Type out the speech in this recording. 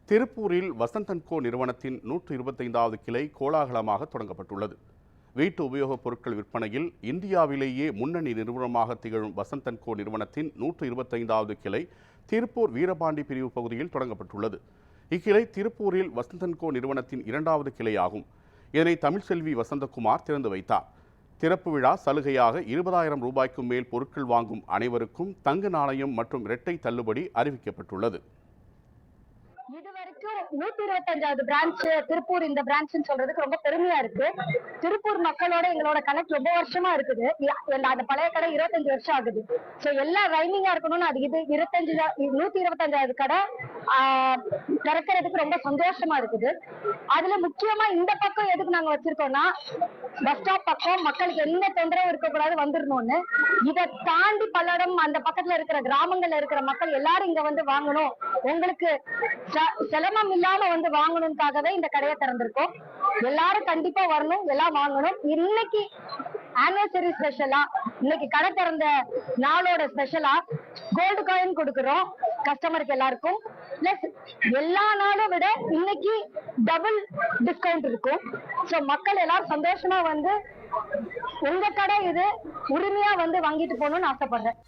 திருப்பூரில் வசந்த் அண்ட் கோ நிறுவனத்தின் 125வது கிளை கோலாகலமாக தொடங்கப்பட்டுள்ளது. வீட்டு உபயோகப் பொருட்கள் விற்பனையில் இந்தியாவிலேயே முன்னணி நிறுவனமாக திகழும் வசந்த் அண்ட் கோ நிறுவனத்தின் 125வது கிளை திருப்பூர் வீரபாண்டி பிரிவு பகுதியில் தொடங்கப்பட்டுள்ளது. இக்கிளை திருப்பூரில் வசந்த் அண்ட் கோ நிறுவனத்தின் 2வது கிளையாகும். இதனை தமிழ்செல்வி வசந்தகுமார் திறந்து வைத்தார். திறப்பு விழா சலுகையாக 20,000 ரூபாய்க்கும் மேல் பொருட்கள் வாங்கும் அனைவருக்கும் தங்க நாணயம் மற்றும் இரட்டை தள்ளுபடி அறிவிக்கப்பட்டுள்ளது. இதுவரைக்கும் 125வது பிரான்ச் திருப்பூர் இந்த பிரான்ச் சொல்றதுக்கு ரொம்ப பெருமையா இருக்கு. திருப்பூர் மக்களோட எங்களோட கனெக்ட் ரொம்ப வருஷமா இருக்குது. அந்த பழைய கடை 25 வருஷம் ஆகுது. சோ எல்லாம் ரைமிங்கா இருக்கணும்னு அது இது 125வது கடை திறக்கிறதுக்கு ரொம்ப சந்தோஷமா இருக்குது. அதுல முக்கியமா இந்த பக்கம் எதுக்கு நாங்க வச்சிருக்கோம்னா, பஸ் ஸ்டாப் பக்கம் மக்களுக்கு எந்த தொந்தரவும் இருக்கக்கூடாது வந்துடணும்னு. இதை தாண்டி பல்லடம் அந்த பக்கத்துல இருக்கிற கிராமங்கள்ல இருக்கிற மக்கள் எல்லாரும் இங்க வந்து வாங்கணும், உங்களுக்கு சிரமம் இல்லாம வந்து வாங்கணும்காகவே இந்த கடையை திறந்திருக்கோம். எல்லாரும் கண்டிப்பா வரணும், எல்லாம் வாங்கணும். இன்னைக்கு ஆனிவர்சரி ஸ்பெஷலா, இன்னைக்கு கடை திறந்த நாளோட ஸ்பெஷலா கோல்டு காயின் கொடுக்கிறோம் கஸ்டமருக்கு எல்லாருக்கும். பிளஸ் எல்லா நாளும் விட இன்னைக்கு டபுள் டிஸ்கவுண்ட் இருக்கும். சோ மக்கள் எல்லாரும் சந்தோஷமா வந்து உங்க கடை இது உரிமையா வந்து வாங்கிட்டு போகணும்னு ஆசைப்படுறேன்.